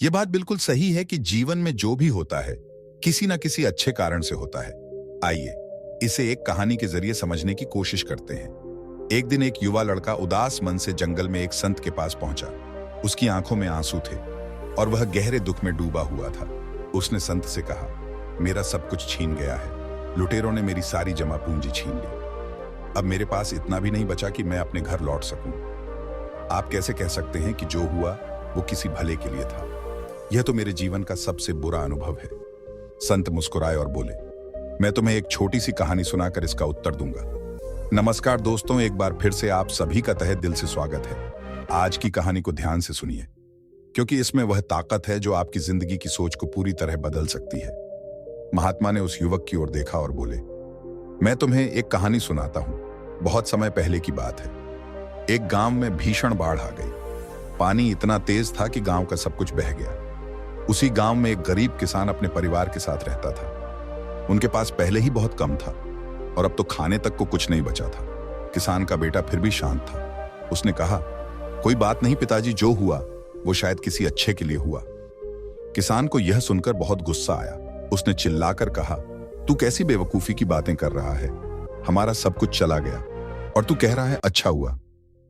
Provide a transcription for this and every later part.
ये बात बिल्कुल सही है कि जीवन में जो भी होता है किसी ना किसी अच्छे कारण से होता है। आइए इसे एक कहानी के जरिए समझने की कोशिश करते हैं। एक दिन एक युवा लड़का उदास मन से जंगल में एक संत के पास पहुंचा। उसकी आंखों में आंसू थे और वह गहरे दुख में डूबा हुआ था। उसने संत से कहा, मेरा सब कुछ छीन गया है। लुटेरों ने मेरी सारी जमा पूंजी छीन ली। अब मेरे पास इतना भी नहीं बचा कि मैं अपने घर लौट सकूं। आप कैसे कह सकते हैं कि जो हुआ वो किसी भले के लिए था? यह तो मेरे जीवन का सबसे बुरा अनुभव है। संत मुस्कुराए और बोले, मैं तुम्हें एक छोटी सी कहानी सुनाकर इसका उत्तर दूंगा। नमस्कार दोस्तों, एक बार फिर से आप सभी का तहे दिल से स्वागत है। आज की कहानी को ध्यान से सुनिए, क्योंकि इसमें वह ताकत है जो आपकी जिंदगी की सोच को पूरी तरह बदल सकती है। महात्मा ने उस युवक की ओर देखा और बोले, मैं तुम्हें एक कहानी सुनाता हूं। बहुत समय पहले की बात है। एक गांव में भीषण बाढ़ आ गई। पानी इतना तेज था कि गांव का सब कुछ बह गया। उसी गांव में एक गरीब किसान अपने परिवार के साथ रहता था। उनके पास पहले ही बहुत कम था और अब तो खाने तक को कुछ नहीं बचा था। किसान का बेटा फिर भी शांत था। उसने कहा, कोई बात नहीं पिताजी, जो हुआ वो शायद किसी अच्छे के लिए हुआ। किसान को यह सुनकर बहुत गुस्सा आया। उसने चिल्लाकर कहा, तू कैसी बेवकूफी की बातें कर रहा है? हमारा सब कुछ चला गया और तू कह रहा है अच्छा हुआ।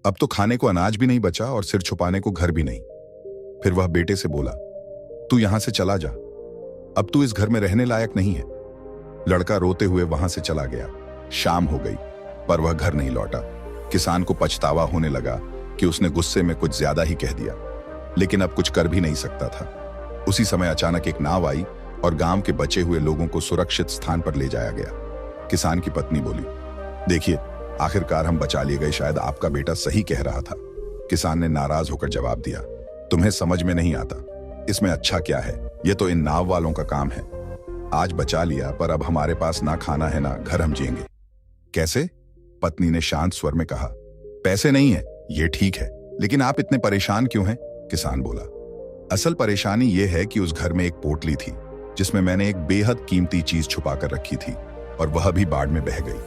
अब तो खाने को अनाज भी नहीं बचा और सिर छुपाने को घर भी नहीं। फिर वह बेटे से बोला, तू यहां से चला जा, अब तू इस घर में रहने लायक नहीं है। लड़का रोते हुए वहां से चला गया। शाम हो गई पर वह घर नहीं लौटा। किसान को पछतावा होने लगा कि उसने गुस्से में कुछ ज्यादा ही कह दिया, लेकिन अब कुछ कर भी नहीं सकता था। उसी समय अचानक एक नाव आई और गांव के बचे हुए लोगों को सुरक्षित स्थान पर ले जाया गया। किसान की पत्नी बोली, देखिए आखिरकार हम बचा लिए गए, शायद आपका बेटा सही कह रहा था। किसान ने नाराज होकर जवाब दिया, तुम्हें समझ में नहीं आता, इसमें अच्छा क्या है? यह तो इन नाव वालों का काम है। आज बचा लिया पर अब हमारे पास ना खाना है ना घर हम जिएंगे। कैसे? पत्नी ने शांत स्वर में कहा, पैसे नहीं है ये ठीक है, लेकिन आप इतने परेशान क्यों हैं? किसान बोला, असल परेशानी यह है कि उस घर में एक पोटली थी जिसमें मैंने एक बेहद कीमती चीज छुपा कर रखी थी और वह भी बाढ़ में बह गई।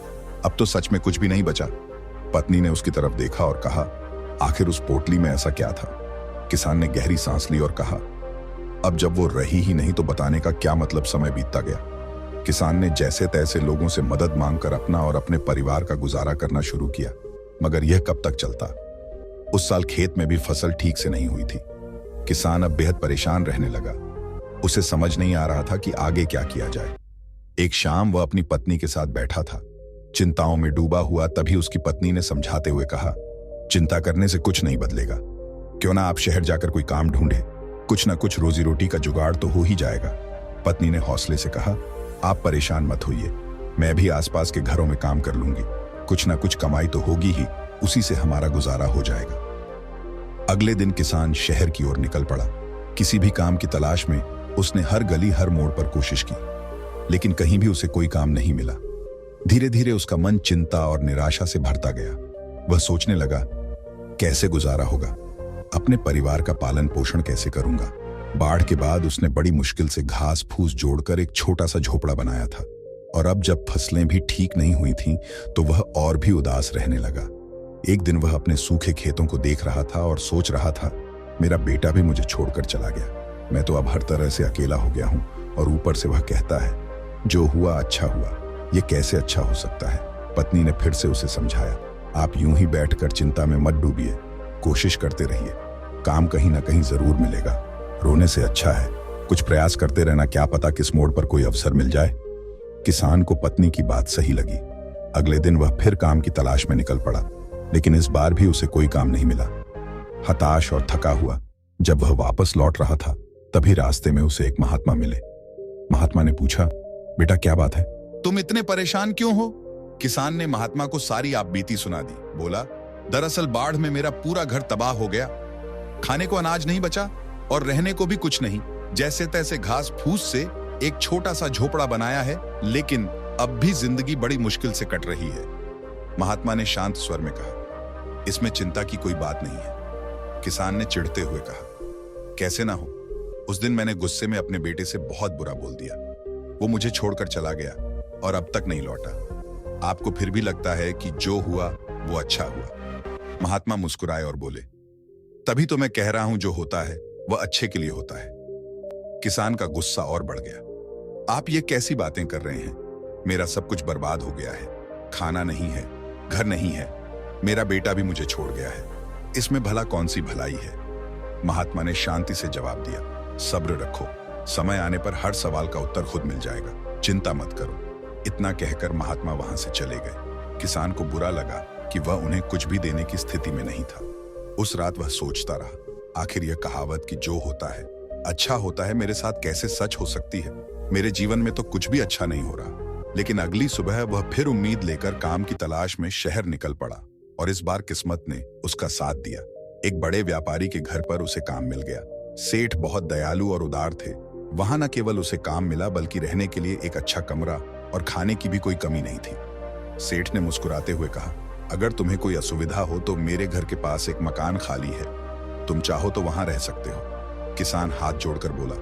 अब तो सच में कुछ भी नहीं बचा। पत्नी ने उसकी तरफ देखा और कहा, आखिर उस पोटली में ऐसा क्या था? किसान ने गहरी सांस ली और कहा, अब जब वो रही ही नहीं तो बताने का क्या मतलब? समय बीतता गया। किसान ने जैसे तैसे लोगों से मदद मांगकर अपना और अपने परिवार का गुजारा करना शुरू किया, मगर यह कब तक चलता? उस साल खेत में भी फसल ठीक से नहीं हुई थी। किसान अब बेहद परेशान रहने लगा। उसे समझ नहीं आ रहा था कि आगे क्या किया जाए। एक शाम वह अपनी पत्नी के साथ बैठा था, चिंताओं में डूबा हुआ। तभी उसकी पत्नी ने समझाते हुए कहा, चिंता करने से कुछ नहीं बदलेगा। क्यों ना आप शहर जाकर कोई काम ढूंढे, कुछ ना कुछ रोजी रोटी का जुगाड़ तो हो ही जाएगा। पत्नी ने हौसले से कहा, आप परेशान मत होइए, मैं भी आसपास के घरों में काम कर लूंगी। कुछ ना कुछ कमाई तो होगी ही, उसी से हमारा गुजारा हो जाएगा। अगले दिन किसान शहर की ओर निकल पड़ा। किसी भी काम की तलाश में उसने हर गली हर मोड़ पर कोशिश की, लेकिन कहीं भी उसे कोई काम नहीं मिला। धीरे धीरे उसका मन चिंता और निराशा से भरता गया। वह सोचने लगा, कैसे गुजारा होगा? अपने परिवार का पालन पोषण कैसे करूंगा? बाढ़ के बाद उसने बड़ी मुश्किल से घास फूस जोड़कर एक छोटा सा झोपड़ा बनाया था, और अब जब फसलें भी ठीक नहीं हुई थीं, तो वह और भी उदास रहने लगा। एक दिन वह अपने सूखे खेतों को देख रहा था और सोच रहा था, मेरा बेटा भी मुझे छोड़कर चला गया। मैं तो अब हर तरह से अकेला हो गया हूं, और ऊपर से वह कहता है, जो हुआ अच्छा हुआ। ये कैसे अच्छा हो सकता है? पत्नी ने फिर से उसे समझाया, आप यूं ही बैठकर चिंता में मत डूबिए, कोशिश करते रहिए, काम कहीं ना कहीं जरूर मिलेगा। रोने से अच्छा है कुछ प्रयास करते रहना, क्या पता किस मोड़ पर कोई अवसर मिल जाए। किसान को पत्नी की बात सही लगी। अगले दिन वह फिर काम की तलाश में निकल पड़ा, लेकिन इस बार भी उसे कोई काम नहीं मिला। हताश और थका हुआ जब वह वापस लौट रहा था, तभी रास्ते में उसे एक महात्मा मिले। महात्मा ने पूछा, बेटा क्या बात है, तुम इतने परेशान क्यों हो? किसान ने महात्मा को सारी आपबीती सुना दी। बोला, दरअसल बाढ़ में मेरा पूरा घर तबाह हो गया। खाने को अनाज नहीं बचा और रहने को भी कुछ नहीं। जैसे तैसे घास फूस से एक छोटा सा झोपड़ा बनाया है, लेकिन अब भी जिंदगी बड़ी मुश्किल से कट रही है। महात्मा ने शांत स्वर में कहा, इसमें चिंता की कोई बात नहीं है। किसान ने चिढ़ते हुए कहा, कैसे ना हो, उस दिन मैंने गुस्से में अपने बेटे से बहुत बुरा बोल दिया। वो मुझे छोड़कर चला गया और अब तक नहीं लौटा। आपको फिर भी लगता है कि जो हुआ वो अच्छा हुआ? महात्मा मुस्कुराए और बोले, तभी तो मैं कह रहा हूं, जो होता है वह अच्छे के लिए होता है। किसान का गुस्सा और बढ़ गया। आप ये कैसी बातें कर रहे हैं? मेरा सब कुछ बर्बाद हो गया है। खाना नहीं है, घर नहीं है, मेरा बेटा भी मुझे छोड़ गया है। इसमें भला कौन सी भलाई है? महात्मा ने शांति से जवाब दिया, सब्र रखो, समय आने पर हर सवाल का उत्तर खुद मिल जाएगा, चिंता मत करो। इतना कहकर महात्मा वहां से चले गए। किसान को बुरा लगा कि वह उन्हें कुछ भी देने की स्थिति में नहीं था। उस रात वह सोचता रहा, आखिर यह कहावत कि जो होता है अच्छा होता है मेरे साथ कैसे सच हो सकती है? मेरे जीवन में तो कुछ भी अच्छा नहीं हो रहा। लेकिन अगली सुबह वह फिर उम्मीद लेकर काम की तलाश में शहर निकल पड़ा और इस बार किस्मत ने उसका साथ दिया। एक बड़े व्यापारी के घर पर उसे काम मिल गया। सेठ बहुत दयालु और उदार थे। वहां न केवल उसे काम मिला बल्कि रहने के लिए एक अच्छा कमरा और खाने की भी कोई कमी नहीं थी। सेठ ने मुस्कुराते हुए कहा, अगर तुम्हें कोई असुविधा हो तो मेरे घर के पास एक मकान खाली है, तुम चाहो तो वहां रह सकते हो। किसान हाथ जोड़कर बोला,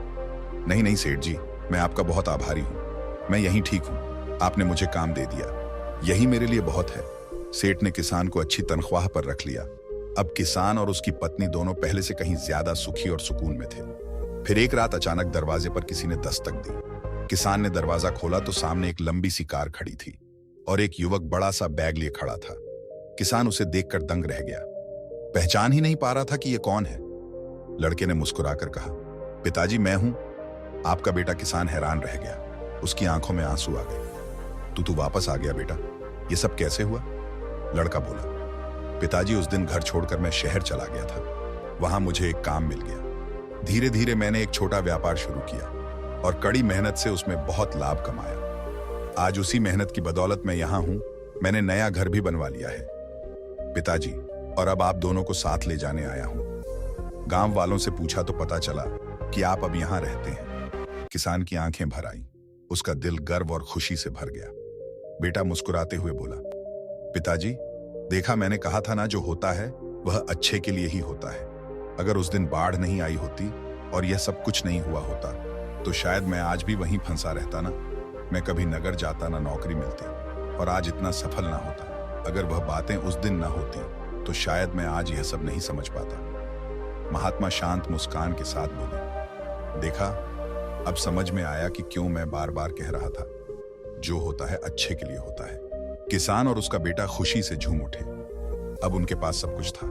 नहीं नहीं सेठ जी, मैं आपका बहुत आभारी हूं, मैं यहीं ठीक हूं, आपने मुझे काम दे दिया, यही मेरे लिए बहुत है। सेठ ने किसान को अच्छी तनख्वाह पर रख लिया। अब किसान और उसकी पत्नी दोनों पहले से कहीं ज्यादा सुखी और सुकून में थे। फिर एक रात अचानक दरवाजे पर किसी ने दस्तक दी। किसान ने दरवाजा खोला तो सामने एक लंबी सी कार खड़ी थी और एक युवक बड़ा सा बैग लिए खड़ा था। किसान उसे देखकर दंग रह गया, पहचान ही नहीं पा रहा था कि यह कौन है। लड़के ने मुस्कुराकर कहा, पिताजी मैं हूं। आपका बेटा किसान हैरान रह गया, उसकी आंखों में आंसू आ गए। तू वापस आ गया बेटा, ये सब कैसे हुआ? लड़का बोला, पिताजी उस दिन घर छोड़कर मैं शहर चला गया था, वहां मुझे एक काम मिल गया। धीरे धीरे मैंने एक छोटा व्यापार शुरू किया और कड़ी मेहनत से उसमें बहुत लाभ कमाया। आज उसी मेहनत की बदौलत मैं यहां हूं, मैंने नया घर भी बनवा लिया है पिताजी, और अब आप दोनों को साथ ले जाने आया हूं। गांव वालों से पूछा तो पता चला कि आप अब यहां रहते हैं। किसान की आंखें भर आईं, उसका दिल गर्व और खुशी से भर गया। बेटा मुस्कुराते हुए बोला, पिताजी देखा, मैंने कहा था ना, जो होता है वह अच्छे के लिए ही होता है। अगर उस दिन बाढ़ नहीं आई होती और यह सब कुछ नहीं हुआ होता तो शायद मैं आज भी वहीं फंसा रहता ना। मैं कभी नगर जाता ना नौकरी मिलती और आज इतना सफल ना होता। अगर वह बातें उस दिन ना होती तो शायद मैं आज यह सब नहीं समझ पाता। महात्मा शांत मुस्कान के साथ बोले, देखा, अब समझ में आया कि क्यों मैं बार बार कह रहा था, जो होता है अच्छे के लिए होता है। किसान और उसका बेटा खुशी से झूम उठे। अब उनके पास सब कुछ था,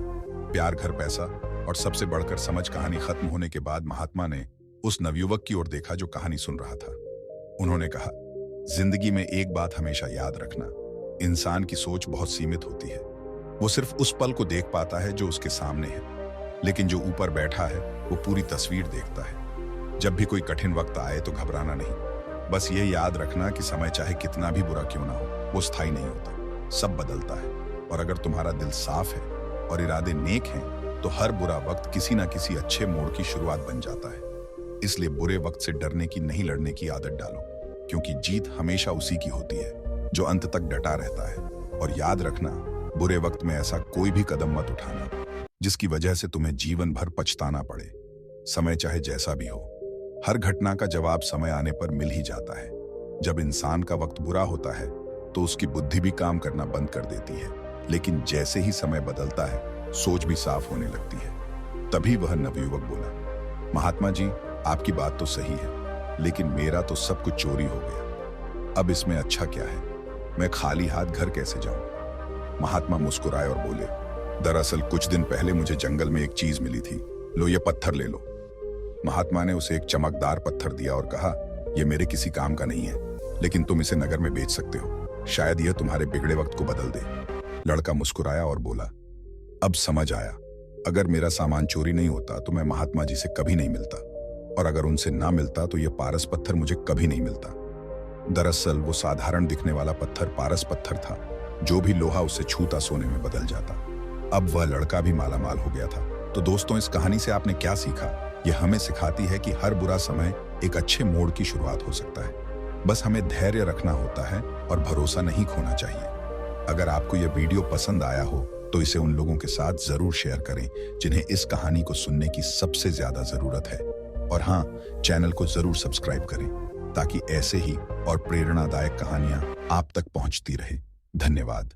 प्यार, घर, पैसा और सबसे बढ़कर समझ। कहानी खत्म होने के बाद महात्मा ने उस नवयुवक की ओर देखा जो कहानी सुन रहा था। उन्होंने कहा, जिंदगी में एक बात हमेशा याद रखना, इंसान की सोच बहुत सीमित होती है। वो सिर्फ उस पल को देख पाता है जो उसके सामने है, लेकिन जो ऊपर बैठा है वो पूरी तस्वीर देखता है। जब भी कोई कठिन वक्त आए तो घबराना नहीं, बस ये याद रखना कि समय चाहे कितना भी बुरा क्यों ना हो, वो स्थायी नहीं होता, सब बदलता है। और अगर तुम्हारा दिल साफ है और इरादे नेक हैं तो हर बुरा वक्त किसी ना किसी अच्छे मोड़ की शुरुआत बन जाता है। इसलिए बुरे वक्त से डरने की नहीं, लड़ने की आदत डालो, क्योंकि जीत हमेशा उसी की होती है जो अंत तक डटा रहता है। और याद रखना, बुरे वक्त में ऐसा कोई भी कदम मत उठाना जिसकी वजह से तुम्हें जीवन भर पछताना पड़े। समय चाहे जैसा भी हो, हर घटना का जवाब समय आने पर मिल ही जाता है। जब इंसान का वक्त बुरा होता है तो उसकी बुद्धि भी काम करना बंद कर देती है, लेकिन जैसे ही समय बदलता है सोच भी साफ होने लगती है। तभी वह नवयुवक बोला, महात्मा जी आपकी बात तो सही है, लेकिन मेरा तो सब कुछ चोरी हो गया। अब इसमें अच्छा क्या है? मैं खाली हाथ घर कैसे जाऊं? महात्मा मुस्कुराए और बोले, दरअसल कुछ दिन पहले मुझे जंगल में एक चीज मिली थी, लो ये पत्थर ले लो। महात्मा ने उसे एक चमकदार पत्थर दिया और कहा, यह मेरे किसी काम का नहीं है, लेकिन तुम इसे नगर में बेच सकते हो, शायद यह तुम्हारे बिगड़े वक्त को बदल दे। लड़का मुस्कुराया और बोला, अब समझ आया, अगर मेरा सामान चोरी नहीं होता तो मैं महात्मा जी से कभी नहीं मिलता, और अगर उनसे ना मिलता तो यह पारस पत्थर मुझे कभी नहीं मिलता। दरअसल वो साधारण दिखने वाला पत्थर पारस पत्थर था, जो भी लोहा उससे छूता सोने में बदल जाता। अब वह लड़का भी मालामाल हो गया था। तो दोस्तों, इस कहानी से आपने क्या सीखा? यह हमें सिखाती है कि हर बुरा समय एक अच्छे मोड़ की शुरुआत हो सकता है। बस हमें धैर्य रखना होता है और भरोसा नहीं खोना चाहिए। अगर आपको यह वीडियो पसंद आया हो तो इसे उन लोगों के साथ जरूर शेयर करें जिन्हें इस कहानी को सुनने की सबसे ज्यादा जरूरत है। और हाँ, चैनल को जरूर सब्सक्राइब करें ताकि ऐसे ही और प्रेरणादायक कहानियां आप तक पहुंचती रहे। धन्यवाद।